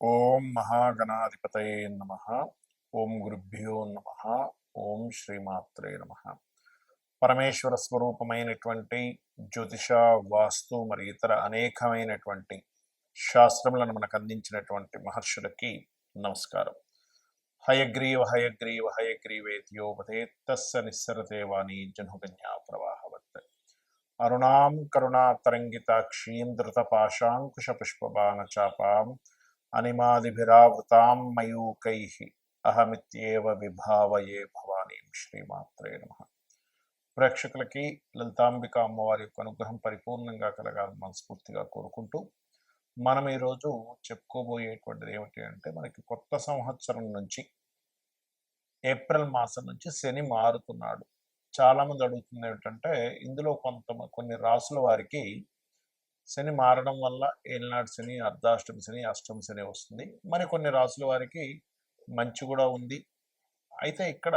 ఓం మహాగణాధిపతయే నమ. ఓం గురుభ్యో నమ. ఓం శ్రీమాత్రే నమ. పరమేశ్వర స్వరూపమైనటువంటి జ్యోతిష, వాస్తు మరి ఇతర అనేకమైనటువంటి శాస్త్రములను మనకు అందించినటువంటి మహర్షులకి నమస్కారం. హయగ్రీవ హయగ్రీవ హయగ్రీవేత్యోపతే తస్స నిస్సరతే వాణి జనుగన్యా ప్రవాహవత్. అరుణాం కరుణాతరంగితాక్షీం ధృతపాశాంకుశ పుష్పబాణ చాపాం అనిమాదిభిరావృతాం మయూకైః అహమిత్యేవ విభావయే భవానీం. శ్రీమాత్రే నమః. ప్రేక్షకులకి లలితాంబిక అమ్మవారి యొక్క అనుగ్రహం పరిపూర్ణంగా కలగాలని మనస్ఫూర్తిగా కోరుకుంటూ మనం ఈరోజు చెప్పుకోబోయేటువంటిది ఏమిటి అంటే, మనకి కొత్త సంవత్సరం నుంచి ఏప్రిల్ మాసం నుంచి శని మారుతున్నాడు. చాలామంది అడుగుతుంది ఏమిటంటే, ఇందులో కొన్ని రాసుల వారికి శని మారడం వల్ల ఏలినాటి శని, అర్ధాష్టమి శని, అష్టమి శని వస్తుంది. మరి కొన్ని రాసుల వారికి మంచి కూడా ఉంది. అయితే ఇక్కడ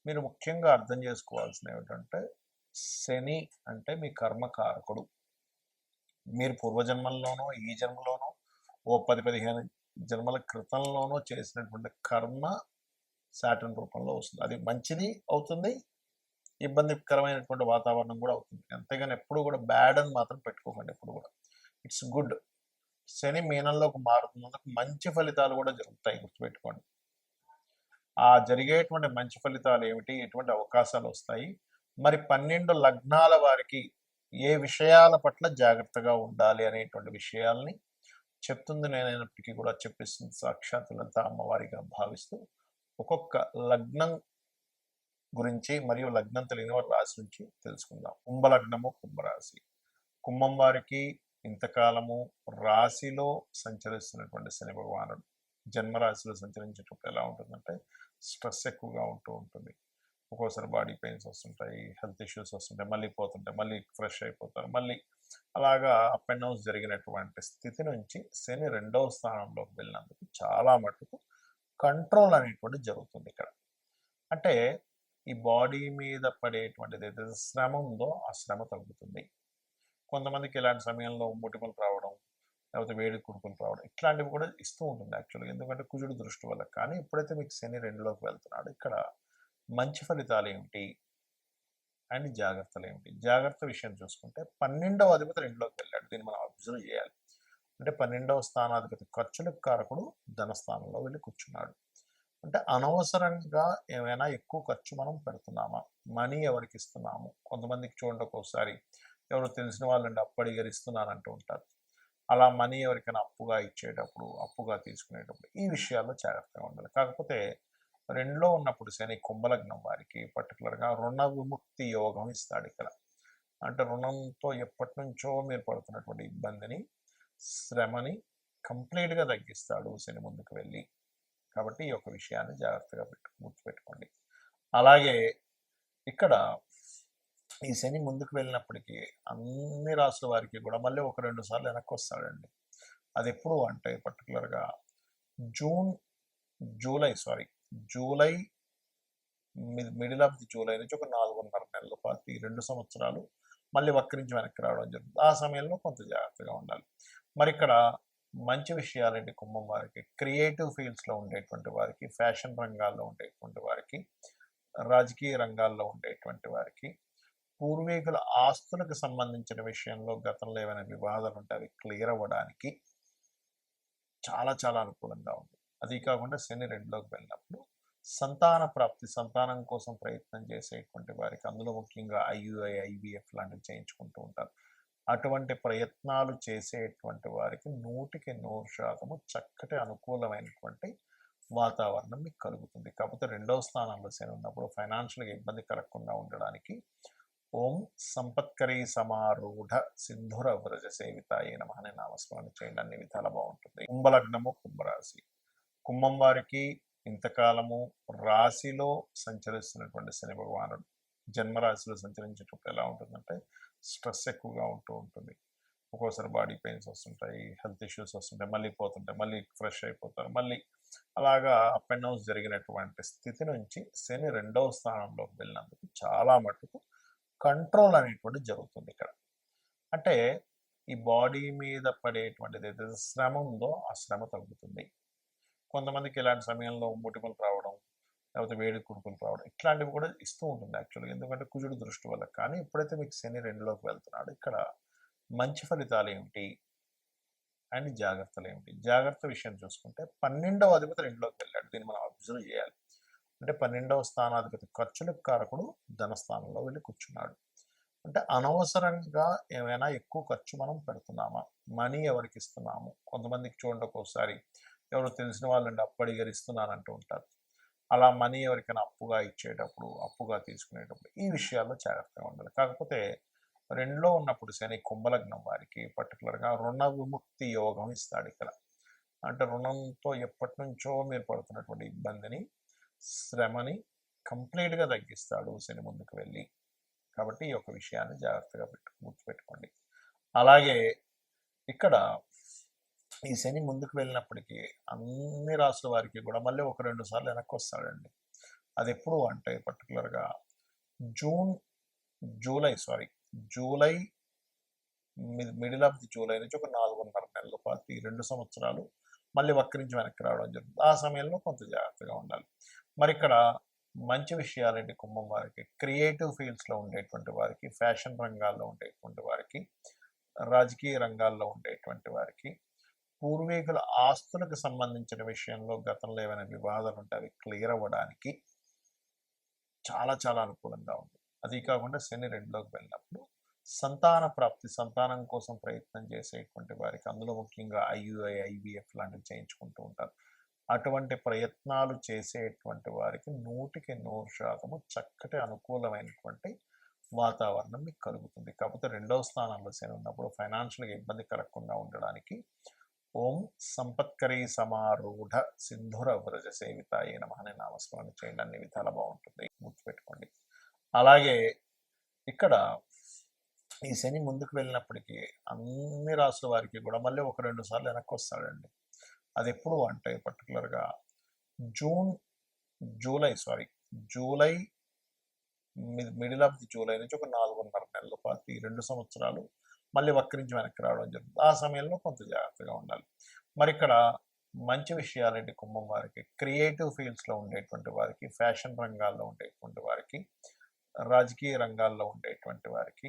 మీరు ముఖ్యంగా అర్థం చేసుకోవాల్సిన ఏమిటంటే, శని అంటే మీ కర్మకారకుడు. మీరు పూర్వజన్మల్లోనో ఈ జన్మలోనో ఓ 10-15 జన్మల క్రితంలోనో చేసినటువంటి కర్మ సాటర్న్ రూపంలో వస్తుంది. అది మంచిది అవుతుంది, ఇబ్బందికరమైనటువంటి వాతావరణం కూడా అవుతుంది. అంతేగాని ఎప్పుడు కూడా బ్యాడ్ అని మాత్రం పెట్టుకోకండి. ఎప్పుడు కూడా ఇట్స్ గుడ్. శని మీనంలోకి మారుతున్నందుకు మంచి ఫలితాలు కూడా జరుగుతాయి, గుర్తుపెట్టుకోండి. ఆ జరిగేటువంటి మంచి ఫలితాలు ఏమిటి, ఎటువంటి అవకాశాలు వస్తాయి, మరి 12 లగ్నాల వారికి ఏ విషయాల పట్ల జాగ్రత్తగా ఉండాలి అనేటువంటి విషయాల్ని చెప్తుంది నేనైనప్పటికీ కూడా చెప్పిస్తుంది సాక్షాత్ లలిత అమ్మవారిగా భావిస్తూ ఒక్కొక్క లగ్నం గురించి మరియు లగ్నం తెలియని వారి రాశి నుంచి తెలుసుకుందాం. కుంభలగ్నము, కుంభరాశి. కుంభం వారికి ఇంతకాలము రాశిలో సంచరిస్తున్నటువంటి శని భగవానుడు జన్మరాశిలో సంచరించేటప్పుడు ఎలా ఉంటుందంటే, స్ట్రెస్ ఎక్కువగా ఉంటుంది. ఒక్కోసారి బాడీ పెయిన్స్ వస్తుంటాయి, హెల్త్ ఇష్యూస్ వస్తుంటాయి, మళ్ళీ పోతుంటాయి, మళ్ళీ ఫ్రెష్ అయిపోతారు, మళ్ళీ అలాగా అప్ అండ్ డౌన్స్ జరిగినటువంటి స్థితి నుంచి శని 2వ స్థానంలోకి వెళ్ళినందుకు చాలా మటుకు కంట్రోల్ అనేటువంటి జరుగుతుంది ఇక్కడ. అంటే ఈ బాడీ మీద పడేటువంటిది ఏదైతే శ్రమ ఉందో ఆ శ్రమ తగ్గుతుంది. కొంతమందికి ఇలాంటి సమయంలో మొటిమలు రావడం, లేకపోతే వేడి కురుపులు రావడం, ఇట్లాంటివి కూడా ఇస్తూ ఉంటుంది యాక్చువల్గా, ఎందుకంటే కుజుడు దృష్టి వల్ల. కానీ ఎప్పుడైతే మీకు శని 2లోకి వెళ్తున్నాడు, ఇక్కడ మంచి ఫలితాలు ఏమిటి అండ్ జాగ్రత్తలు ఏమిటి? జాగ్రత్త విషయం చూసుకుంటే 12వ అధిపతి 2లోకి వెళ్ళాడు. దీన్ని మనం అబ్జర్వ్ చేయాలి. అంటే 12వ స్థానాధిపతి ఖర్చులకు కారకుడు ధనస్థానంలో వెళ్ళి కూర్చున్నాడు. అంటే అనవసరంగా ఏమైనా ఎక్కువ ఖర్చు మనం పెడుతున్నామా, మనీ ఎవరికి ఇస్తున్నాము? కొంతమందికి చూడండి, ఒక్కోసారి ఎవరు తెలిసిన వాళ్ళండి అప్పు అడిగారు ఇస్తున్నానంటూ ఉంటారు. అలా మనీ ఎవరికైనా అప్పుగా ఇచ్చేటప్పుడు, అప్పుగా తీసుకునేటప్పుడు ఈ విషయాల్లో జాగ్రత్తగా ఉండాలి. కాకపోతే 2లో ఉన్నప్పుడు శని కుంభలగ్నం వారికి పర్టికులర్గా రుణ విముక్తి యోగం ఇస్తాడు ఇక్కడ. అంటే రుణంతో ఎప్పటి నుంచో మీరు పడుతున్నటువంటి ఇబ్బందిని, శ్రమని కంప్లీట్గా తగ్గిస్తాడు శని ముందుకు వెళ్ళి. కాబట్టి ఈ యొక్క విషయాన్ని జాగ్రత్తగా గుర్తుపెట్టుకోండి. అలాగే ఇక్కడ ఈ శని ముందుకు వెళ్ళినప్పటికీ అన్ని రాసుల వారికి కూడా మళ్ళీ 1-2 సార్లు వెనక్కి వస్తాడండి. అది ఎప్పుడు అంటే పర్టికులర్గా July middle of the July నుంచి ఒక 4.5 నెలల పాటు ఈ 2 సంవత్సరాలు మళ్ళీ వక్రించి వెనక్కి రావడం జరుగుతుంది. ఆ సమయంలో కొంత జాగ్రత్తగా ఉండాలి. మరి ఇక్కడ మంచి విషయాలండి కుంభం వారికి, క్రియేటివ్ ఫీల్డ్స్లో ఉండేటువంటి వారికి, ఫ్యాషన్ రంగాల్లో ఉండేటువంటి వారికి, రాజకీయ రంగాల్లో ఉండేటువంటి వారికి, పూర్వీకుల ఆస్తులకు సంబంధించిన విషయంలో గతంలో ఏమైనా వివాదాలు ఉంటే అవి క్లియర్ అవ్వడానికి చాలా చాలా అనుకూలంగా ఉంది. అది కాకుండా శని 2లోకి వెళ్ళినప్పుడు సంతాన ప్రాప్తి, సంతానం కోసం ప్రయత్నం చేసేటువంటి వారికి, అందులో ముఖ్యంగా IUI, IVF లాంటివి చేయించుకుంటూ ఉంటారు. అటువంటి ప్రయత్నాలు చేసేటువంటి వారికి 100% చక్కటి అనుకూలమైనటువంటి వాతావరణం మీకు కలుగుతుంది. కాకపోతే 2వ స్థానంలో శని ఉన్నప్పుడు ఫైనాన్షియల్గా ఇబ్బంది కలగకుండా ఉండడానికి ఓం సంపత్కరీ సమారూఢ సింధుర వ్రజ సేవితాయ నమః అనే నామస్మరణ చేయండి. అన్ని విధాలా బాగుంటుంది. కుంభలగ్నము, కుంభరాశి. కుంభం వారికి ఇంతకాలము రాశిలో సంచరిస్తున్నటువంటి శని భగవానుడు జన్మరాశిలో సంచరించేటప్పుడు ఎలా ఉంటుందంటే, స్ట్రెస్ ఎక్కువగా ఉంటుంది. ఒక్కోసారి బాడీ పెయిన్స్ వస్తుంటాయి, హెల్త్ ఇష్యూస్ వస్తుంటాయి, మళ్ళీ పోతుంటాయి, మళ్ళీ ఫ్రెష్ అయిపోతారు, మళ్ళీ అలాగా అప్ అండ్ డౌన్స్ జరిగినటువంటి స్థితి నుంచి శని 2వ స్థానంలోకి వెళ్ళినందుకు చాలా మటుకు కంట్రోల్ అనేటువంటి జరుగుతుంది ఇక్కడ. అంటే ఈ బాడీ మీద పడేటువంటిది ఏదైతే శ్రమ ఉందో ఆ శ్రమ తగ్గుతుంది. కొంతమందికి ఇలాంటి సమయంలో మొటిమలు రావడం, లేకపోతే వేడి కురుపులు రావడం ఇట్లాంటివి కూడా ఇస్తూ ఉంటుంది యాక్చువల్‌గా. ఎందుకంటే కుజుడు దృష్టి వల్ల. కానీ ఎప్పుడైతే మీకు శని 2లోకి వెళ్తున్నాడో ఇక్కడ మంచి ఫలితాలేమిటి? అండ్ జాగ్రత్తలేమిటి? జాగ్రత్త విషయం చూసుకుంటే 12వ అధిపతి 2లోకి వెళ్ళాడు. దీన్ని మనం అబ్జర్వ్ చేయాలి. అంటే 12వ స్థానాధిపతి ఖర్చులకు కారకుడు ధనస్థానంలో వెళ్ళి కూర్చున్నాడు. అంటే అనవసరంగా ఏమైనా ఎక్కువ ఖర్చు మనం పెడుతున్నామా? మనీ ఎవరికి ఇస్తున్నాము? కొంతమందికి చూడండి ఒక్కోసారి ఎవరో తెలిసిన వాళ్ళండి అప్పు అడిగారు ఇస్తున్నానంటూ ఉంటారు. అలా మనీ ఎవరికైనా అప్పుగా ఇచ్చేటప్పుడు, అప్పుగా తీసుకునేటప్పుడు ఈ విషయాల్లో జాగ్రత్తగా ఉండాలి. కాకపోతే 2లో ఉన్నప్పుడు శని కుంభలగ్నం వారికి పర్టికులర్‌గా రుణ విముక్తి యోగం ఇస్తాడు ఇక్కడ. అంటే రుణంతో ఎప్పటినుంచో మీరు పడుతున్నటువంటి ఇబ్బందిని, శ్రమని కంప్లీట్‌గా తగ్గిస్తాడు శని ముందుకు వెళ్ళి. కాబట్టి ఈ యొక్క విషయాన్ని జాగ్రత్తగా గుర్తుపెట్టుకోండి. అలాగే ఇక్కడ ఈ శని ముందుకు వెళ్ళినప్పటికీ అన్ని రాసుల వారికి కూడా మళ్ళీ ఒక 2 సార్లు వెనక్కి వస్తాడండి. అది ఎప్పుడు అంటే పర్టికులర్‌గా July middle of the July నుంచి ఒక 4.5 నెలల పాటు ఈ 2 సంవత్సరాలు మళ్ళీ వక్రించి వెనక్కి రావడం జరుగుతుంది. ఆ సమయంలో కొంత జాగ్రత్తగా ఉండాలి. మరి ఇక్కడ మంచి విషయాలేంటి కుంభం వారికి? క్రియేటివ్ ఫీల్డ్స్‌లో ఉండేటువంటి వారికి, ఫ్యాషన్ రంగాల్లో ఉండేటువంటి వారికి, రాజకీయ రంగాల్లో ఉండేటువంటి వారికి, పూర్వీకుల ఆస్తులకు సంబంధించిన విషయంలో గతంలో ఏమైనా వివాదాలు ఉంటే అవి క్లియర్ అవ్వడానికి చాలా చాలా అనుకూలంగా ఉంది. అది కాకుండా శని 2లోకి వెళ్ళినప్పుడు సంతాన ప్రాప్తి, సంతానం కోసం ప్రయత్నం చేసేటువంటి వారికి, అందులో ముఖ్యంగా ఐయుఐ, ఐవీఎఫ్ లాంటివి చేయించుకుంటూ ఉంటారు. అటువంటి ప్రయత్నాలు చేసేటువంటి వారికి 100% చక్కటి అనుకూలమైనటువంటి వాతావరణం మీకు కలుగుతుంది. కాకపోతే 2వ స్థానంలో శని ఉన్నప్పుడు ఫైనాన్షియల్‌గా ఇబ్బంది కలగకుండా ఉండడానికి ఓం సంపత్కరీ సమారూఢ సింధుర వ్రజ సేవితాయే నమః అనే నామస్మరణ చేయండి. అన్ని విధాలా బాగుంటుంది. గుర్తుపెట్టుకోండి. అలాగే ఇక్కడ ఈ శని ముందుకు వెళ్ళినప్పటికీ అన్ని రాసుల వారికి కూడా మళ్ళీ ఒక 2 సార్లు వెనక్కి వస్తాడండి. అది ఎప్పుడు అంటే పర్టికులర్‌గా July middle of the July నుంచి ఒక 4.5 నెలల పాటు ఈ 2 సంవత్సరాలు మళ్ళీ వక్రించి వెనక్కి రావడం జరుగుతుంది. ఆ సమయంలో కొంత జాగ్రత్తగా ఉండాలి. మరి ఇక్కడ మంచి విషయాలేంటి కుంభం వారికి? క్రియేటివ్ ఫీల్డ్స్‌లో ఉండేటువంటి వారికి, ఫ్యాషన్ రంగాల్లో ఉండేటువంటి వారికి, రాజకీయ రంగాల్లో ఉండేటువంటి వారికి,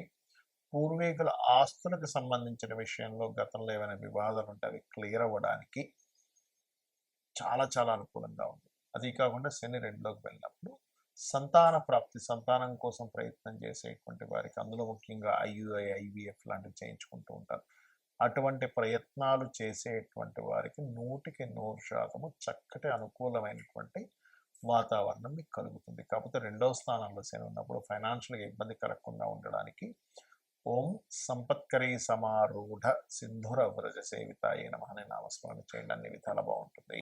పూర్వీకుల ఆస్తులకు సంబంధించిన విషయంలో గతంలో ఏమైనా వివాదాలు ఉంటే అవి క్లియర్ అవ్వడానికి చాలా చాలా అనుకూలంగా ఉంది. అది కాకుండా శని 2లోకి వెళ్ళినప్పుడు సంతాన ప్రాప్తి, సంతానం కోసం ప్రయత్నం చేసేటువంటి వారికి, అందులో ముఖ్యంగా ఐయుఐ, ఐవీఎఫ్ లాంటివి చేయించుకుంటూ ఉంటారు. అటువంటి ప్రయత్నాలు చేసేటువంటి వారికి 100% చక్కటి అనుకూలమైనటువంటి వాతావరణం మీకు కలుగుతుంది. కాకపోతే 2వ స్థానంలో శని ఉన్నప్పుడు ఫైనాన్షియల్‌గా ఇబ్బంది కలగకుండా ఉండడానికి ఓం సంపత్కరీ సమారూఢ సింధుర వ్రజ సేవితాయే నమః అనే నామస్మరణ చేయండి. అన్ని విధాలా బాగుంటుంది.